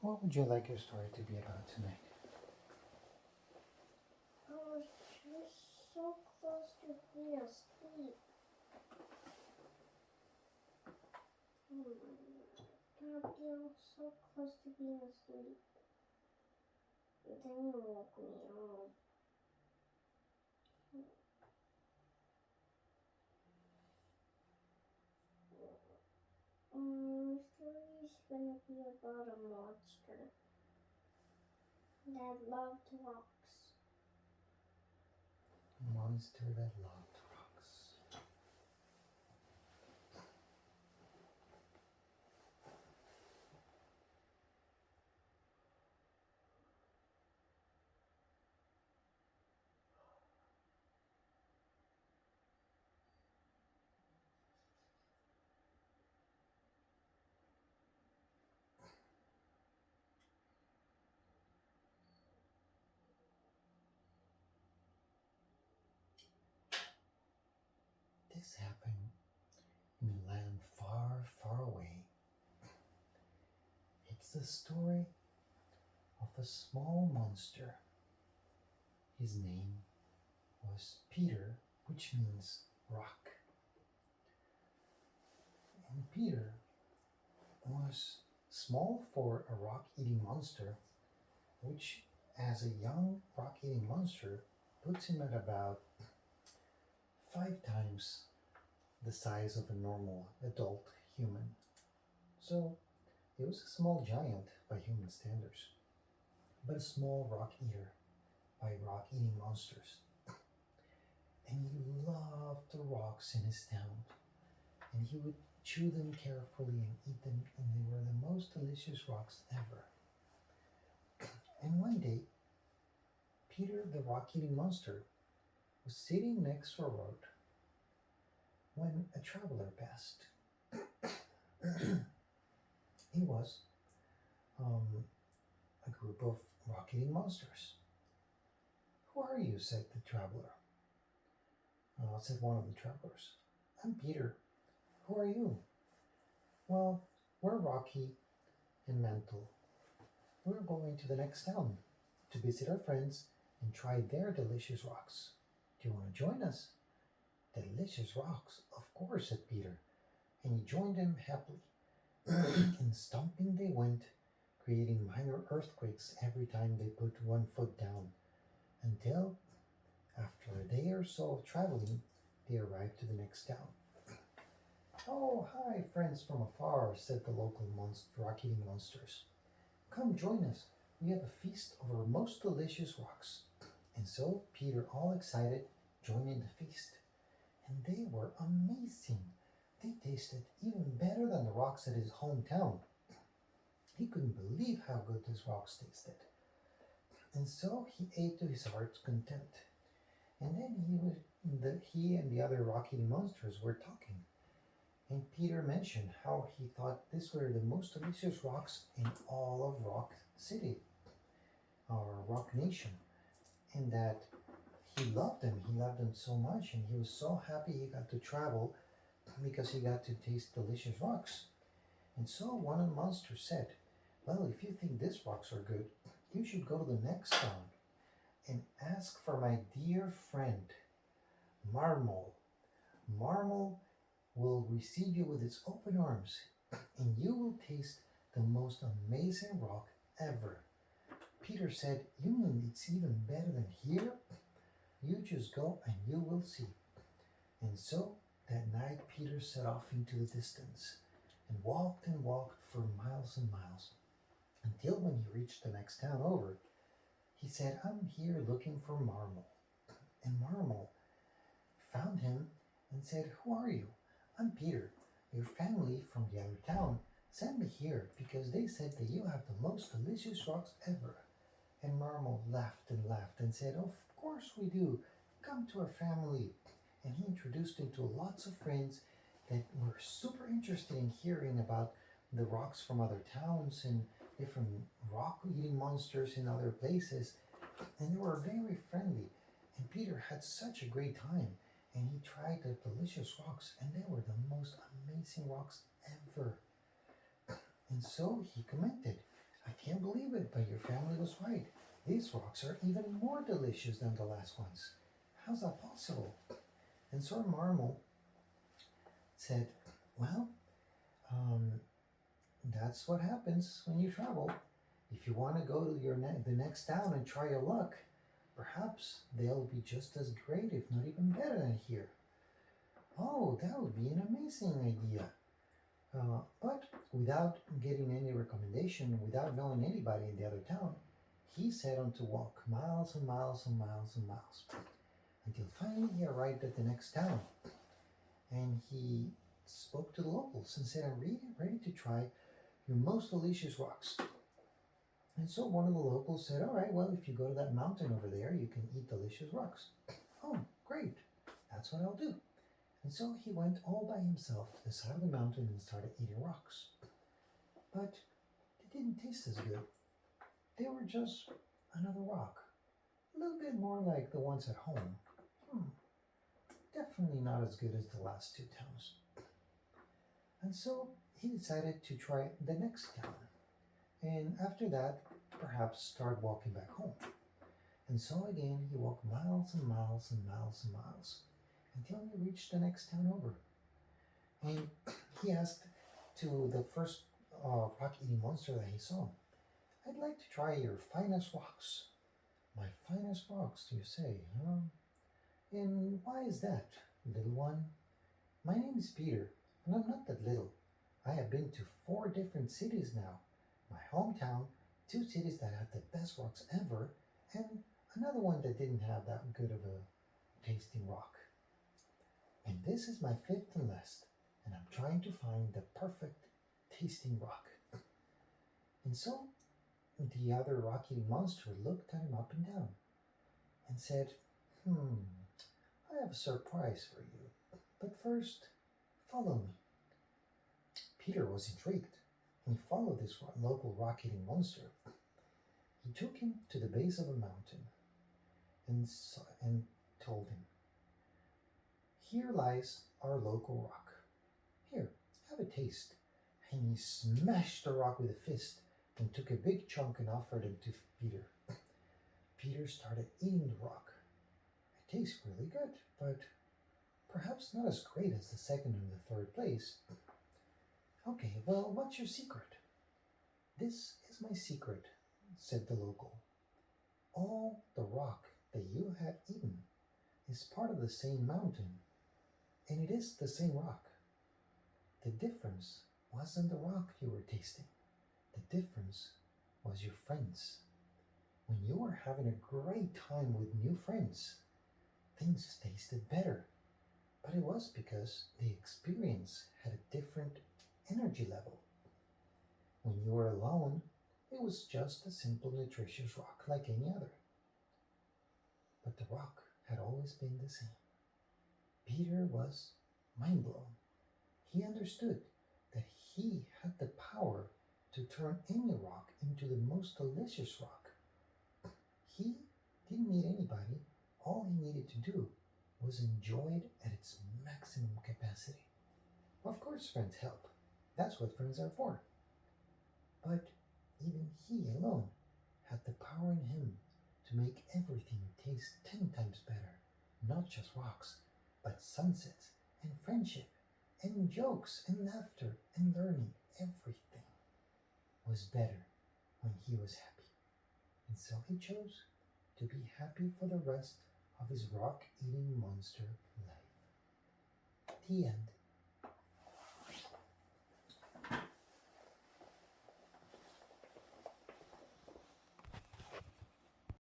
What would you like your story to be about tonight? I was just so close to being asleep. Oh my god, I was so close to being asleep. And then you woke me up. The story is gonna be about a monster that loved rocks. Monster that loved rocks. This happened in a land far, far away. It's the story of a small monster. His name was Peter, which means rock. And Peter was small for a rock eating monster, which, as a young rock eating monster, puts him at about 5 times the size of a normal adult human. So he was a small giant by human standards, but a small rock eater by rock eating monsters. And he loved the rocks in his town, and he would chew them carefully and eat them, and they were the most delicious rocks ever. And one day, Peter the rock eating monster was sitting next to a road when a traveler passed. He was um, a group of rock eating monsters. Who are you? Said the traveler. Said one of the travelers. I'm Peter. Who are you? Well, we're Rocky and Mantle. We're going to the next town to visit our friends and try their delicious rocks. Do you want to join us? Delicious rocks, of course, said Peter, and he joined them happily. And stomping they went, creating minor earthquakes every time they put one foot down, until, after a day or so of traveling, they arrived to the next town. Oh, hi, friends from afar, said the local rock-eating monsters. Come join us. We have a feast of our most delicious rocks. And so Peter, all excited, joined in the feast. And they were amazing. They tasted even better than the rocks at his hometown. He couldn't believe how good these rocks tasted. And so he ate to his heart's content. And then he and the other rock-eating monsters were talking. And Peter mentioned how he thought these were the most delicious rocks in all of Rock City, or Rock Nation, and that he loved them. He loved them so much, and he was so happy he got to travel because he got to taste delicious rocks. And so one of the monsters said, well, if you think these rocks are good, you should go to the next town and ask for my dear friend, Marmol. Marmol will receive you with its open arms, and you will taste the most amazing rock ever. Peter said, you mean it's even better than here? You just go and you will see. And so that night Peter set off into the distance and walked for miles and miles, until when he reached the next town over, he said, I'm here looking for Marmol. And Marmol found him and said, who are you? I'm Peter. Your family from the other town sent me here because they said that you have the most delicious rocks ever. And Marmol laughed and said, of course we do. Come to our family. And he introduced him to lots of friends that were super interested in hearing about the rocks from other towns and different rock-eating monsters in other places. And they were very friendly. And Peter had such a great time. And he tried the delicious rocks, and they were the most amazing rocks ever. And so he commented, I can't believe it, but your family was right. These rocks are even more delicious than the last ones. How's that possible? And Sir Marmol said, well, um, that's what happens when you travel. If you want to go to the next town and try your luck, perhaps they'll be just as great, if not even better than here. Oh, that would be an amazing idea. But without getting any recommendation, without knowing anybody in the other town, he set on to walk miles and miles and miles and miles until finally he arrived at the next town. And he spoke to the locals and said, I'm really ready to try your most delicious rocks. And so one of the locals said, all right, well, if you go to that mountain over there, you can eat delicious rocks. Oh, great. That's what I'll do. And so he went all by himself to the side of the mountain and started eating rocks. But they didn't taste as good. They were just another rock. A little bit more like the ones at home. Definitely not as good as the last two towns. And so he decided to try the next town. And after that, perhaps start walking back home. And so again, he walked miles and miles and miles and miles until he reached the next town over. And he asked to the first rock-eating monster that he saw, I'd like to try your finest rocks. My finest rocks, you say, huh? And why is that, little one? My name is Peter, and I'm not that little. I have been to 4 different cities now. My hometown, 2 cities that had the best rocks ever, and another one that didn't have that good of a tasting rock. And this is my 5th and last, and I'm trying to find the perfect tasting rock. And so the other rock-eating monster looked at him up and down and said, I have a surprise for you, but first, follow me. Peter was intrigued. He followed this local rock-eating monster. He took him to the base of a mountain and told him, here lies our local rock. Here, have a taste. And he smashed the rock with a fist and took a big chunk and offered it to Peter. Peter started eating the rock. It tastes really good, but perhaps not as great as the second and the third place. Okay, well, what's your secret? This is my secret, said the local. All the rock that you have eaten is part of the same mountain, and it is the same rock. The difference wasn't the rock you were tasting. The difference was your friends. When you were having a great time with new friends, things tasted better. But it was because the experience had a different energy level. When you were alone, it was just a simple nutritious rock like any other. But the rock had always been the same. Peter was mind blown. He understood that he had the power to turn any rock into the most delicious rock. He didn't need anybody. All he needed to do was enjoy it at its maximum capacity. Of course, friends help. That's what friends are for. But even he alone had the power in him to make everything taste 10 times better. Not just rocks, but sunsets and friendship and jokes and laughter and learning. Everything was better when he was happy. And so he chose to be happy for the rest of his rock-eating monster life. The end.